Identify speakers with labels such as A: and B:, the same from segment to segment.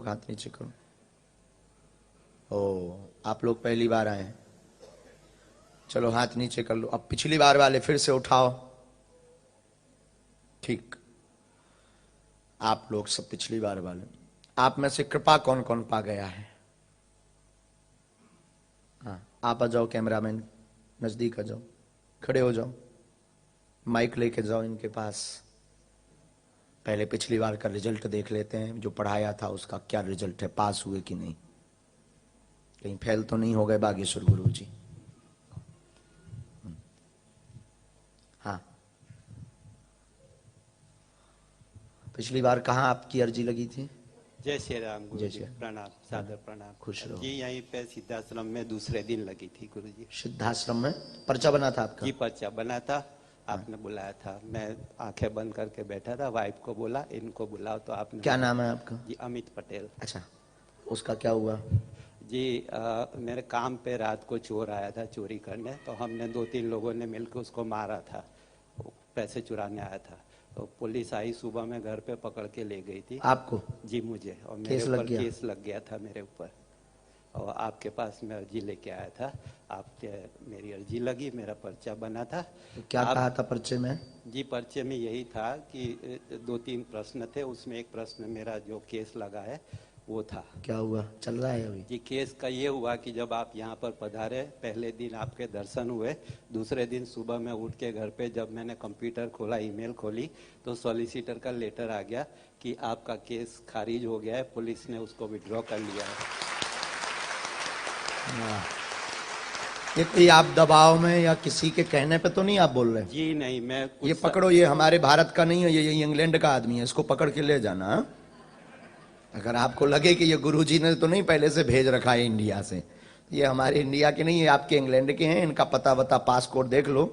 A: लोग हाथ नीचे करो। ओ, आप लोग पहली बार आए हैं, चलो हाथ नीचे कर लो। अब पिछली बार वाले फिर से उठाओ। ठीक, आप लोग सब पिछली बार वाले। आप में से कृपा कौन कौन पा गया है? हाँ, आप आ जाओ, कैमरामैन नजदीक आ जाओ, खड़े हो जाओ, माइक लेके जाओ इनके पास। पहले पिछली बार का रिजल्ट देख लेते हैं, जो पढ़ाया था उसका क्या रिजल्ट है, पास हुए कि नहीं, कहीं फेल तो नहीं हो गए बागेश्वर गुरु जी। हाँ, पिछली बार कहाँ आपकी अर्जी लगी थी?
B: जय श्री राम गुरु
A: जय
B: जी,
A: श्री
B: प्रणाम, सादर प्रणाम।
A: खुश रहो
B: जी यहीं पे सिद्धाश्रम में दूसरे दिन लगी थी गुरु जी।
A: सिद्धाश्रम में पर्चा बना था आपका?
B: जी पर्चा बना था, आपने बुलाया था, मैं आंखें बंद करके बैठा था, वाइफ को बोला इनको बुलाओ तो आपने।
A: क्या नाम है आपका?
B: जी अमित पटेल।
A: अच्छा, उसका क्या हुआ?
B: जी मेरे काम पे रात को चोर आया था चोरी करने, तो हमने 2-3 लोगों ने मिलकर उसको मारा था, वो पैसे चुराने आया था। तो पुलिस आई सुबह में, घर पे पकड़ के ले गई थी।
A: आपको?
B: जी मुझे, और मेरे
A: केस लग
B: ऊपर
A: गया?
B: केस लग गया था मेरे ऊपर, और आपके पास मैं अर्जी लेके आया था, आपके मेरी अर्जी लगी, मेरा पर्चा बना था।
A: तो क्या कहा था पर्चे में?
B: जी पर्चे में यही था कि 2-3 प्रश्न थे, उसमें एक प्रश्न मेरा जो केस लगा है वो था।
A: क्या हुआ, चल रहा है अभी?
B: जी केस का ये हुआ कि जब आप यहाँ पर पधारे, पहले दिन आपके दर्शन हुए, दूसरे दिन सुबह में उठ के घर पे जब मैंने कंप्यूटर खोला, ईमेल खोली, तो सॉलिसिटर का लेटर आ गया कि आपका केस खारिज हो गया है, पुलिस ने उसको विड्रॉ कर लिया है।
A: ये कोई आप दबाव में या किसी के कहने पे तो नहीं आप बोल रहे?
B: जी नहीं, मैं
A: ये पकड़ो, ये हमारे भारत का नहीं है, ये इंग्लैंड का आदमी है, इसको पकड़ के ले जाना। अगर आपको लगे कि ये गुरुजी ने तो नहीं पहले से भेज रखा है इंडिया से, ये हमारे इंडिया के नहीं है, आपके इंग्लैंड के हैं। इनका पता वता पासपोर्ट देख लो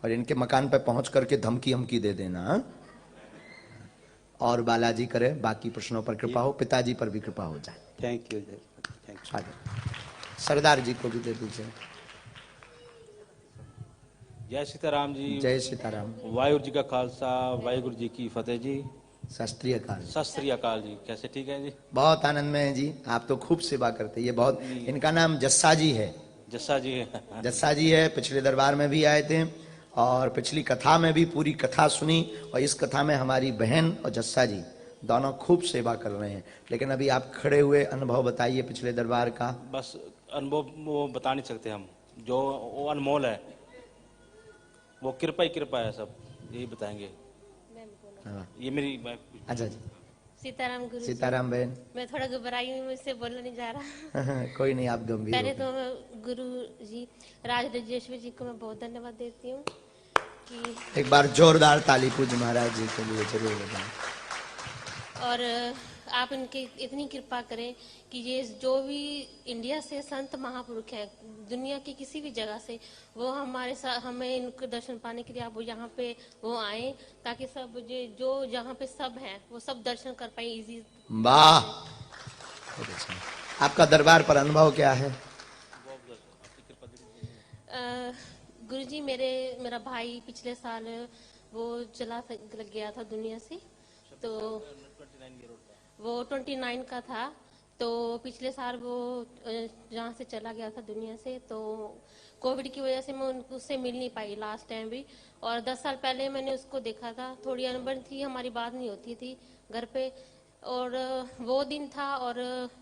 A: और इनके मकान पे पहुंच करके धमकी हमकी दे देना। और बालाजी करे, बाकी प्रश्नों पर कृपा हो, पिताजी पर भी कृपा हो जाए।
B: Thank you, thank you.
A: Sardar ji को भी दे दीजिए।
C: जय सीताराम जी।
A: जय सीताराम।
C: वाहिगुरु जी का खालसा, वाहिगुरु जी की फतेह जी।
A: शास्त्रीय काल।
C: सत श्री अकाल जी। कैसे, ठीक है जी?
A: बहुत आनंद में है जी, आप तो खूब सेवा करते हैं। ये बहुत, इनका नाम जस्सा जी है।
C: जस्सा जी
A: जस्सा जी है, पिछले दरबार में भी आए थे और पिछली कथा में भी पूरी कथा सुनी, और इस कथा में हमारी बहन और जस्सा जी दोनों खूब सेवा कर रहे हैं। लेकिन अभी आप खड़े हुए अनुभव बताइए पिछले दरबार का।
C: बस अनुभव वो बता नहीं सकते हम, जो वो अनमोल है, वो कृपा ही कृपा है, सब यही बताएंगे।
A: हाँ।
C: ये मेरी
A: अच्छा जी।
D: सीताराम गुरु।
A: सीताराम बहन।
D: मैं थोड़ा घबराई हूँ, मुझसे बोलना नहीं जा रहा।
A: कोई नहीं, आप गंभीर
D: पहले
A: हो
D: तो गुरु जी राज राजेश्वर जी को मैं बहुत धन्यवाद देती हूँ कि
A: एक बार जोरदार ताली पूज महाराज जी के लिए जरूर बताएं।
D: और आप इनकी इतनी कृपा करें कि ये जो भी इंडिया से संत महापुरुष हैं, दुनिया की किसी भी जगह से, वो हमारे साथ, हमें इनके दर्शन पाने के लिए आप वो यहाँ पे वो आए, ताकि सब जो जहाँ पे सब हैं वो सब दर्शन कर पाए इजी।
A: वाह, आपका दरबार पर अनुभव क्या है?
D: गुरुजी मेरा भाई पिछले साल वो चला गया था दुनिया से, तो वो 29 का था। तो पिछले साल वो जहाँ से चला गया था दुनिया से, तो कोविड की वजह से मैं उससे मिल नहीं पाई लास्ट टाइम भी। और 10 साल पहले मैंने उसको देखा था, थोड़ी अनबन थी, हमारी बात नहीं होती थी घर पे। और वो दिन था, और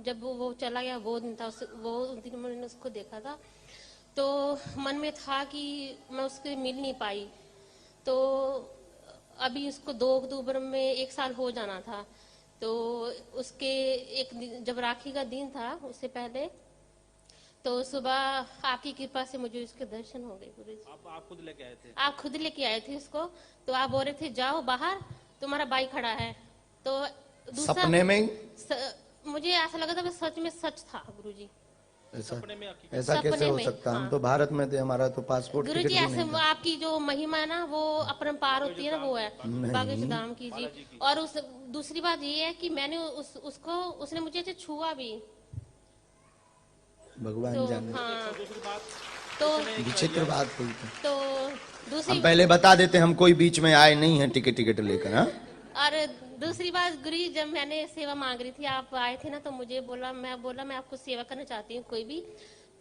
D: जब वो चला गया वो दिन था, वो दिन मैंने उसको देखा था, तो मन में था कि मैं उससे मिल नहीं पाई। तो अभी उसको 2 अक्टूबर में 1 साल हो जाना था। तो उसके एक जब राखी का दिन था उससे पहले, तो सुबह आपकी कृपा से मुझे उसके दर्शन हो गए गुरु जी।
C: आप खुद लेके आए थे?
D: आप खुद लेके आए थे उसको, तो आप बोल रहे थे जाओ बाहर, तुम्हारा बाइक खड़ा है। तो दूसरा
A: सपने में
D: मुझे ऐसा लगा था सच में सच था गुरु जी।
A: ऐसा कैसे हो सकता? हम तो भारत में थे, हमारा तो पासपोर्ट
D: गुरु
A: टिकट
D: जी
A: भी
D: ऐसे
A: नहीं था।
D: आपकी जो महिमा है ना, वो अपरंपार होती है ना, वो है बागेश्वर धाम की जी। और उस दूसरी बात ये है कि मैंने उसको उसने मुझे ऐसे छुआ भी,
A: भगवान
D: तो
A: जाने।
D: हाँ, तो
A: विचित्र बात हुई।
D: तो दूसरी
A: हम पहले बता देते, हम कोई बीच में आए नहीं हैं टिकट लेकर। हाँ,
D: और दूसरी बात गुरुजी, जब मैंने सेवा मांग रही थी, आप आए थे ना, तो मुझे बोला मैं आपको सेवा करना चाहती हूँ कोई भी।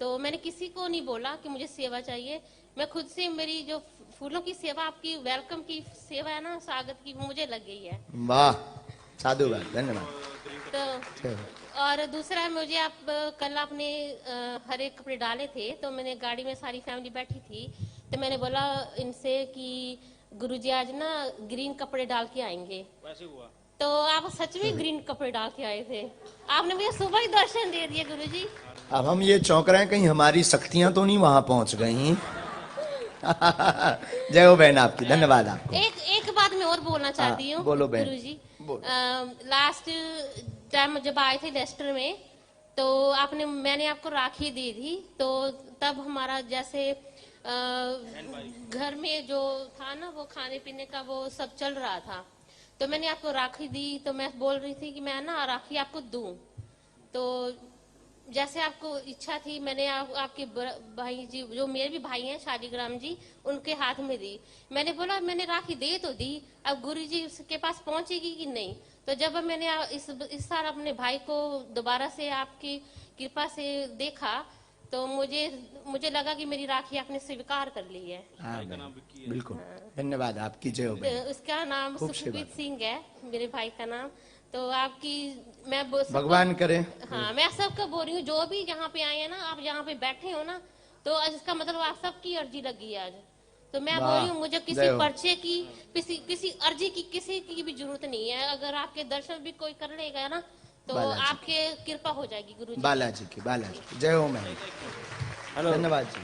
D: तो मैंने किसी को नहीं बोला कि मुझे सेवा चाहिए। मैं खुद से, मेरी जो फूलों की सेवा, आपकी वेलकम की सेवा है ना, स्वागत की, वो मुझे लग गई है।
A: वाह, साधुवाद, धन्यवाद।
D: तो और दूसरा, मुझे आप कल आपने हरे कपड़े डाले थे, तो मैंने गाड़ी में सारी फैमिली बैठी थी, तो मैंने बोला इनसे कि गुरुजी आज ना ग्रीन कपड़े डाल के आएंगे।
C: वैसे हुआ।
D: तो आप सच में ग्रीन कपड़े डाल के आए थे। आपने मुझे सुबह ही दर्शन दे दिए गुरुजी।
A: अब हम ये चौंक रहे हैं कहीं हमारी शक्तियां तो नहीं वहां पहुंच गई। जय हो बहन आपकी, धन्यवाद आपको।
D: एक बात मैं और बोलना चाहती हूँ
A: बोलो बहन।
D: गुरुजी।
A: बोलो।
D: लास्ट टाइम जब आए थे लेस्टर में, तो मैंने आपको राखी दी थी, तो तब हमारा जैसे घर में जो था ना, वो खाने पीने का वो सब चल रहा था, तो मैंने आपको राखी दी। तो मैं बोल रही थी कि मैं ना राखी आपको दूं, तो जैसे आपको इच्छा थी, मैंने आपके भाई जी, जो मेरे भी भाई हैं शालिग्राम जी, उनके हाथ में दी। मैंने बोला मैंने राखी दे तो दी, अब गुरुजी उसके पास पहुंचेगी कि नहीं। तो जब मैंने इस साल अपने भाई को दोबारा से आपकी कृपा से देखा, तो मुझे लगा कि मेरी राखी आपने स्वीकार कर ली है।
A: हाँ बहन, बिल्कुल, धन्यवाद आपकी। जय हो बहन।
D: उसका नाम
A: खूब सेवा
D: सुखबीर सिंह है, मेरे भाई का नाम। तो आपकी मैं
A: भगवान करे।
D: हाँ, मैं सबको बोल रही हूँ, जो भी यहाँ पे आए हैं ना, आप यहाँ पे बैठे हो ना, तो इसका मतलब आप सबकी अर्जी लगी है आज। तो मैं बोल रही हूँ, मुझे
A: जय
D: किसी
A: हो।
D: पर्चे की, किसी अर्जी की, किसी की भी जरूरत नहीं है। अगर आपके दर्शन भी कोई कर लेगा ना, तो
A: बालाजी
D: आपके कृपा हो जाएगी गुरु जी।
A: बालाजी की, बालाजी की। जय हो मैम,
C: हेलो।
A: धन्यवाद जी।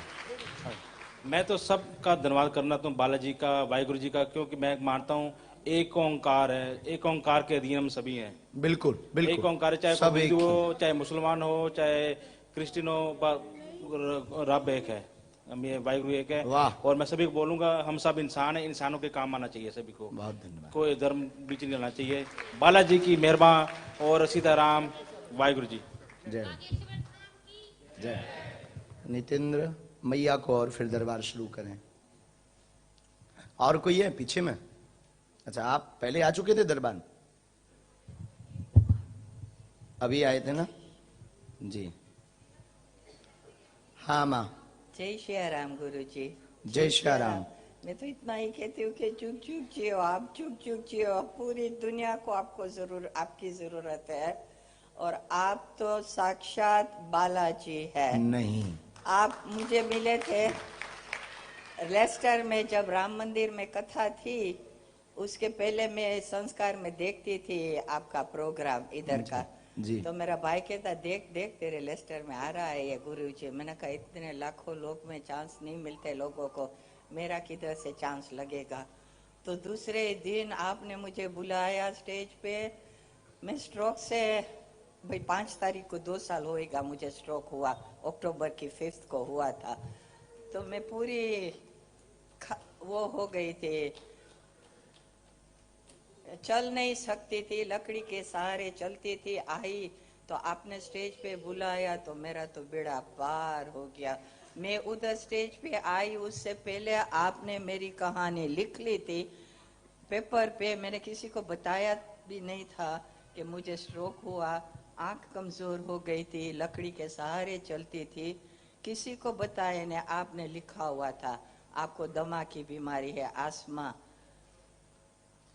C: मैं तो सबका धन्यवाद करना तो बालाजी का, वाहिगुरु जी का, क्योंकि मैं मानता हूँ एक ओंकार है, एक ओंकार के अधीन हम सभी हैं।
A: बिल्कुल बिल्कुल,
C: एक ओंकार है, चाहे
A: सब
C: कोई
A: एक
C: हिंदू
A: ही।
C: हो, चाहे मुसलमान हो, चाहे क्रिश्चियन हो, रब एक है, हम ये वाहिगुरु एक है।
A: वाह।
C: और मैं सभी को बोलूंगा, हम सब इंसान हैं, इंसानों के काम आना चाहिए सभी को।
A: बहुत धन्यवाद।
C: कोई धर्म बीच नहीं लाना चाहिए। बालाजी की मेहरबान और सीताराम, वाहिगुरु जी।
A: जय जय। नितेंद्र मैया को और फिर दरबार शुरू करें। और कोई है पीछे में? अच्छा, आप पहले आ चुके थे दरबार? अभी आए थे ना जी। हाँ माँ।
E: जय श्री राम गुरु जी।
A: जय श्री राम।
E: मैं तो इतना ही कहती हूँ कि चुप चुप जियो, आप चुप चुप जियो। पूरी दुनिया को आपकी जरूरत है, और आप तो साक्षात बालाजी है।
A: नहीं,
E: आप मुझे मिले थे लेस्टर में, जब राम मंदिर में कथा थी, उसके पहले मैं संस्कार में देखती थी आपका प्रोग्राम इधर का।
A: जी।
E: तो मेरा भाई कहता देख देख तेरे लेस्टर में आ रहा है ये गुरुजी। मैंने कहा इतने लाखों लोग में चांस नहीं मिलते लोगों को, मेरा किधर से चांस लगेगा। तो दूसरे दिन आपने मुझे बुलाया स्टेज पे। मैं स्ट्रोक से, भाई 5 तारीख को 2 साल होएगा मुझे स्ट्रोक हुआ, अक्टूबर की 5 को हुआ था। तो मैं पूरी वो हो गई थी, चल नहीं सकती थी, लकड़ी के सहारे चलती थी। आई तो आपने स्टेज पे बुलाया तो मेरा तो बेड़ा पार हो गया। मैं उधर स्टेज पे आई, उससे पहले आपने मेरी कहानी लिख ली थी पेपर पे। मैंने किसी को बताया भी नहीं था कि मुझे स्ट्रोक हुआ, आंख कमजोर हो गई थी, लकड़ी के सहारे चलती थी, किसी को बताया नहीं। आपने लिखा हुआ था आपको दमा की बीमारी है, आस्मा।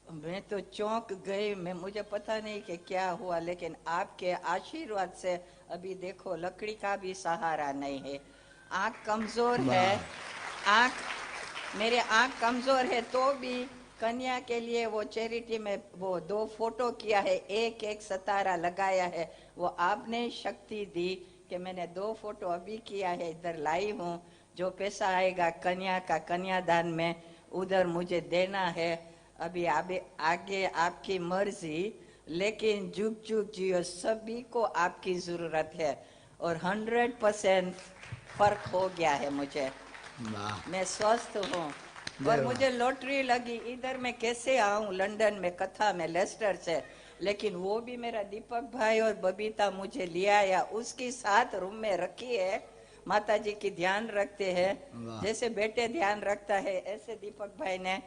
E: मैं तो चौंक गई, मुझे पता नहीं कि क्या हुआ, लेकिन आपके आशीर्वाद से अभी देखो लकड़ी का भी सहारा नहीं है, आंख कमजोर है। मेरे आंख कमजोर है तो भी कन्या के लिए वो चैरिटी में वो 2 फोटो किया है, एक सितारा लगाया है। वो आपने शक्ति दी कि मैंने 2 फोटो अभी किया है, इधर लाई हूँ। जो पैसा आएगा कन्या का कन्यादान में उधर मुझे देना है। अभी आगे आपकी मर्जी, लेकिन जुग जुग जियो, सभी को आपकी जरूरत है। और 100% फर्क हो गया है मुझे, मैं स्वस्थ हूँ। और मुझे लॉटरी लगी, इधर मैं कैसे आऊँ लंदन में कथा में लेस्टर से, लेकिन वो भी मेरा दीपक भाई और बबीता मुझे ले आया, उसकी साथ रूम में रखी है। माता जी की ध्यान रखते हैं, जैसे बेटे ध्यान रखता है ऐसे दीपक भाई ने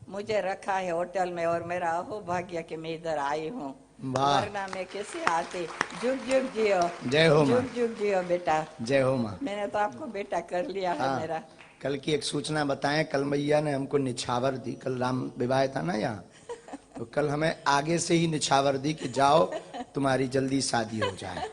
E: मुझे रखा है होटल में और मेरा अहोभाग्य कि मैं इधर आई हूँ,
A: वाह।
E: वरना मैं कैसे आती। जुग जुग जियो,
A: जय हो माँ।
E: जुग जुग जियो बेटा।
A: जय हो माँ।
E: मैंने तो आपको बेटा कर लिया है
A: हाँ,
E: मेरा।
A: कल की एक सूचना बताएं, कल मैया ने हमको निछावर दी, कल राम विवाह था ना यहाँ, तो कल हमें आगे से ही निछावर दी कि जाओ तुम्हारी जल्दी शादी हो जाए।